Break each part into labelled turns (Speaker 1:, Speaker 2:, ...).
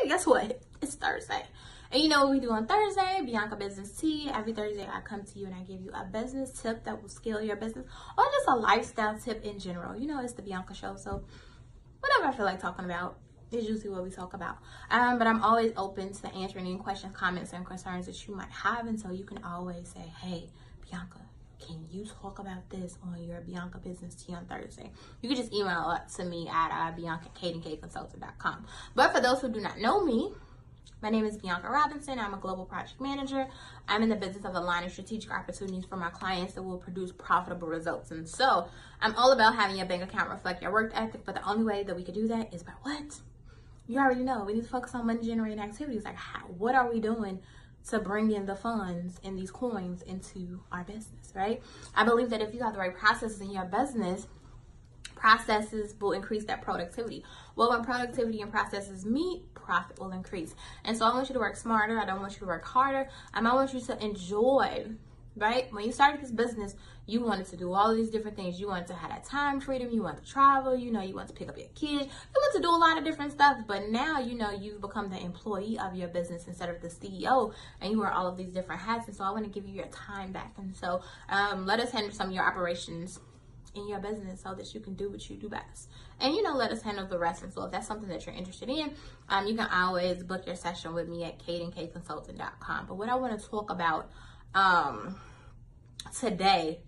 Speaker 1: guess what? It's Thursday. And you know what we do on Thursday? Bianca Business Tea. Every Thursday I come to you and I give you a business tip that will scale your business, or just a lifestyle tip in general. You know, it's the Bianca show, so whatever I feel like talking about is usually what we talk about. But I'm always open to answering any questions, comments, and concerns that you might have. And so you can always say, hey, Bianca, can you talk about this on your Bianca Business Tea on Thursday? You can just email it to me at Bianca Cayden Cay Consulting.com. But for those who do not know me, my name is Bianca Robinson. I'm a global project manager. I'm in the business of aligning strategic opportunities for my clients that will produce profitable results. And so I'm all about having your bank account reflect your work ethic. But the only way that we can do that is by what? You already know. We need to focus on money generating activities. Like, what are we doing to bring in the funds and these coins into our business, right? I believe that if you have the right processes in your business, processes will increase that productivity. Well, when productivity and processes meet, profit will increase. And so I want you to work smarter. I don't want you to work harder. I want you to enjoy, right? When you started this business, you wanted to do all of these different things. You wanted to have that time freedom. You wanted to travel. You know, you want to pick up your kids. You want to do a lot of different stuff. But now, you know, you've become the employee of your business instead of the CEO, and you wear all of these different hats. And so I want to give you your time back. And so let us handle some of your operations in your business so that you can do what you do best. And, you know, let us handle the rest. And so if that's something that you're interested in, you can always book your session with me at CaydenCayConsulting.com. But what I want to talk about today,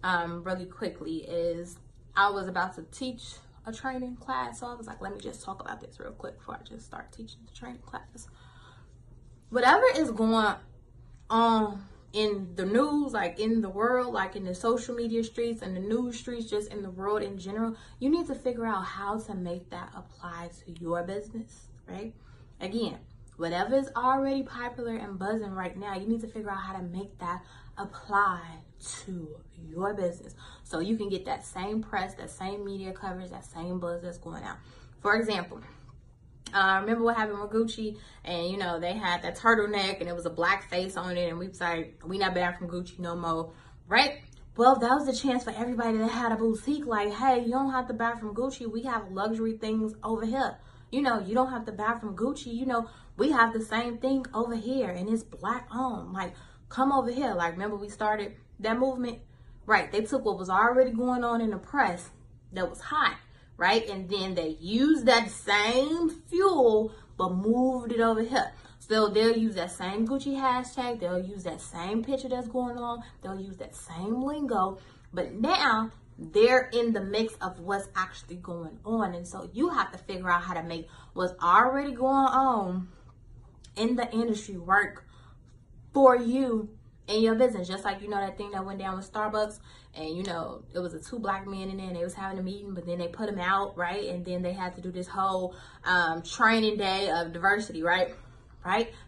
Speaker 1: really quickly, is I was about to teach a training class. So I was like, let me just talk about this real quick before I just start teaching the training class. Whatever is going on in the news, like in the world, like in the social media streets and the news streets, just in the world in general, you need to figure out how to make that apply to your business, right? Again, whatever is already popular and buzzing right now, you need to figure out how to make that apply to your business so you can get that same press, that same media coverage, that same buzz that's going out. For example, remember what happened with Gucci, and you know, they had that turtleneck and it was a black face on it, and we was like, we not buying from Gucci no more, right? Well, that was the chance for everybody that had a boutique. Like, hey, you don't have to buy from Gucci. We have luxury things over here. You know, you don't have to buy from Gucci. You know, we have the same thing over here, and it's black owned. Like, come over here. Like, remember we started that movement? Right. They took what was already going on in the press that was hot, right? And then they used that same fuel, but moved it over here. So they'll use that same Gucci hashtag. They'll use that same picture that's going on. They'll use that same lingo. But now they're in the mix of what's actually going on. And so you have to figure out how to make what's already going on in the industry work for you in your business. Just like, you know, that thing that went down with Starbucks, and you know, it was 2 black men in there and they was having a meeting, but then they put them out, right? And then they had to do this whole training day of diversity, right?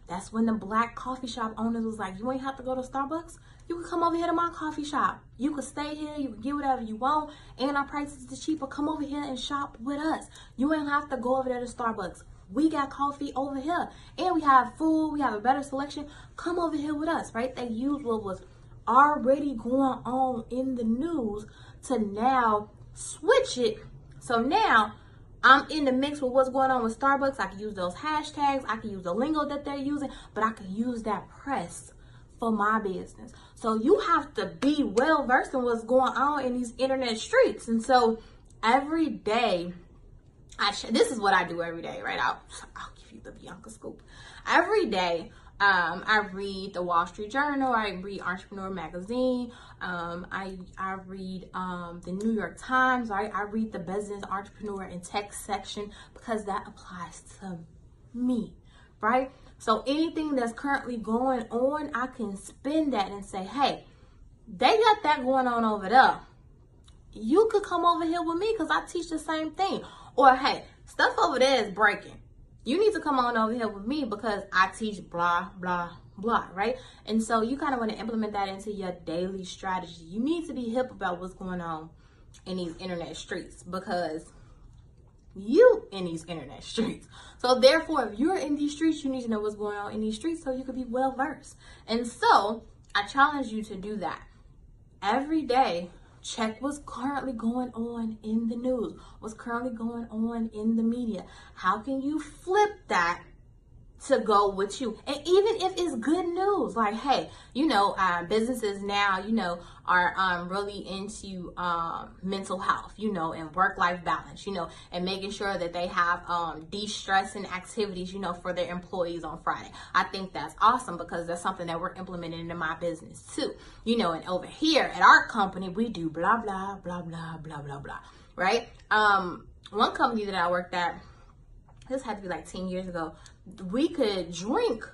Speaker 1: That's when the black coffee shop owners was like, you ain't have to go to Starbucks. You can come over here to my coffee shop. You can stay here. You can get whatever you want, and our prices is cheaper. Come over here and shop with us. You ain't have to go over there to Starbucks. We got coffee over here, and we have food. We have a better selection. Come over here with us, right? They used what was already going on in the news to now switch it. So now I'm in the mix with what's going on with Starbucks. I can use those hashtags. I can use the lingo that they're using, but I can use that press for my business. So you have to be well versed in what's going on in these internet streets. And so every day, this is what I do every day, right? I'll give you the Bianca scoop. Every day, I read the Wall Street Journal. I read Entrepreneur Magazine. I read the New York Times. Right? I read the Business, Entrepreneur, and Tech section because that applies to me, right? So anything that's currently going on, I can spin that and say, hey, they got that going on over there. You could come over here with me because I teach the same thing. Or, hey, stuff over there is breaking. You need to come on over here with me because I teach blah, blah, blah, right? And so you kind of want to implement that into your daily strategy. You need to be hip about what's going on in these internet streets because you in these internet streets. So therefore, if you're in these streets, you need to know what's going on in these streets so you can be well versed. And so I challenge you to do that every day. Check what's currently going on in the news, what's currently going on in the media. How can you flip that to go with you. And even if it's good news, like, hey, you know, businesses now, you know, are really into mental health, you know, and work-life balance, you know, and making sure that they have de-stressing activities, you know, for their employees on Friday. I think that's awesome because that's something that we're implementing in my business too, you know. And over here at our company, we do blah, blah, blah, blah, blah, blah, blah, right? One company that I worked at, this had to be like 10 years ago, we could drink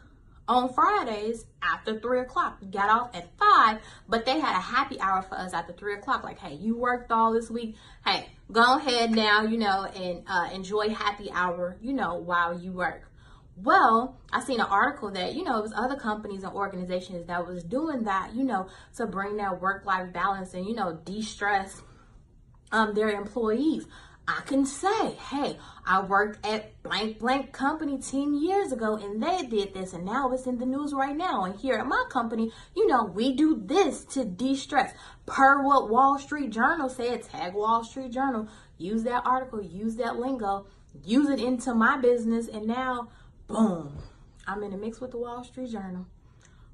Speaker 1: on Fridays after 3 o'clock. We got off at 5, but they had a happy hour for us after 3 o'clock. Like, hey, you worked all this week. Hey, go ahead now, you know, and enjoy happy hour, you know, while you work. Well, I seen an article that, you know, it was other companies and organizations that was doing that, you know, to bring that work-life balance and, you know, de-stress their employees. I can say, hey, I worked at blank, blank company 10 years ago and they did this and now it's in the news right now. And here at my company, you know, we do this to de-stress. Per what Wall Street Journal said, tag Wall Street Journal, use that article, use that lingo, use it into my business. And now, boom, I'm in the mix with the Wall Street Journal.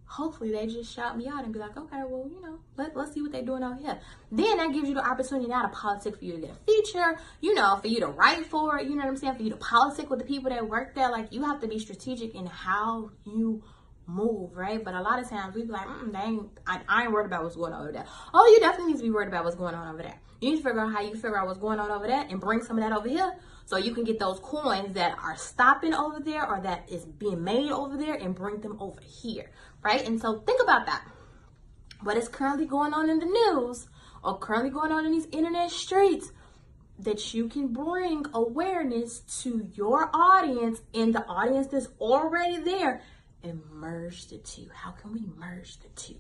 Speaker 1: Hopefully they just shout me out and be like, okay, well, you know, let's see what they're doing out here. Then that gives you the opportunity now to politic for you to get a feature, you know, for you to write for it, you know what I'm saying, for you to politic with the people that work there. Like, you have to be strategic in how you move, right? But a lot of times we be like, I ain't worried about what's going on over there. Oh, you definitely need to be worried about what's going on over there. You need to figure out how you figure out what's going on over there and bring some of that over here so you can get those coins that are stopping over there or that is being made over there and bring them over here, right? And so think about that. What is currently going on in the news or currently going on in these internet streets that you can bring awareness to your audience and the audience that's already there and merge the two. How can we merge the two?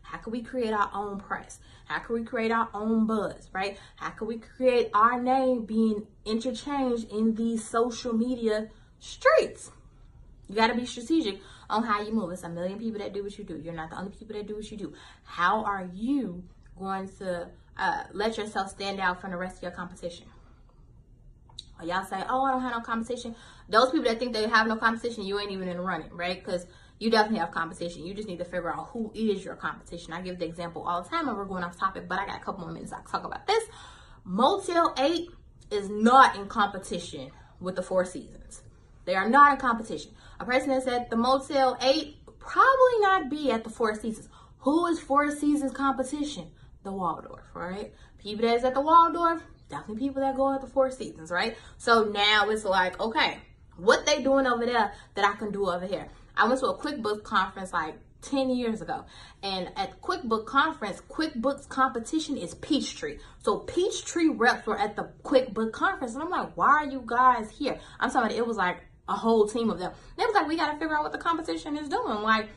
Speaker 1: How can we create our own press? How can we create our own buzz, right? How can we create our name being interchanged in these social media streets? You got to be strategic on how you move. It's a million people that do what you do. You're not the only people that do what you do. How are you going to let yourself stand out from the rest of your competition? Or y'all say, oh, I don't have no competition. Those people that think they have no competition, you ain't even in the running, right? Because you definitely have competition. You just need to figure out who is your competition. I give the example all the time and we're going off topic, but I got a couple more minutes I can talk about this. Motel 8 is not in competition with the Four Seasons. They are not in competition. A person that's at the Motel 8 probably not be at the Four Seasons. Who is Four Seasons competition? The Waldorf, right? People that's at the Waldorf, definitely people that go at the Four Seasons, right? So now it's like, okay, what they doing over there that I can do over here? I went to a QuickBooks conference like 10 years ago. And at QuickBooks conference, QuickBooks competition is Peachtree. So Peachtree reps were at the QuickBooks conference. And I'm like, why are you guys here? I'm talking about, it was like a whole team of them. And it was like, we got to figure out what the competition is doing. Like,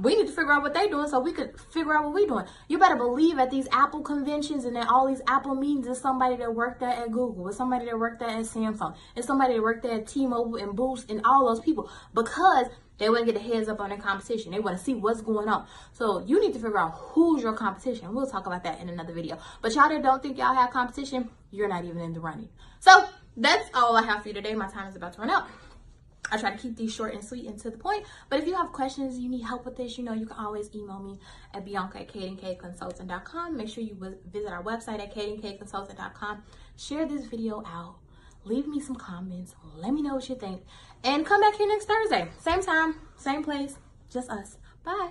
Speaker 1: we need to figure out what they're doing so we could figure out what we're doing. You better believe at these Apple conventions and at all these Apple meetings, there's somebody that worked there at Google, there's somebody that worked there at Samsung, there's somebody that worked there at T-Mobile and Boost and all those people, because they want to get the heads up on their competition. They want to see what's going on. So you need to figure out who's your competition. We'll talk about that in another video. But y'all that don't think y'all have competition, you're not even in the running. So that's all I have for you today. My time is about to run out. I try to keep these short and sweet and to the point. But if you have questions, you need help with this, you know, you can always email me at Bianca at CaydenCayConsulting.com. Make sure you visit our website at CaydenCayConsulting.com. Share this video out. Leave me some comments. Let me know what you think. And come back here next Thursday. Same time, same place, just us. Bye.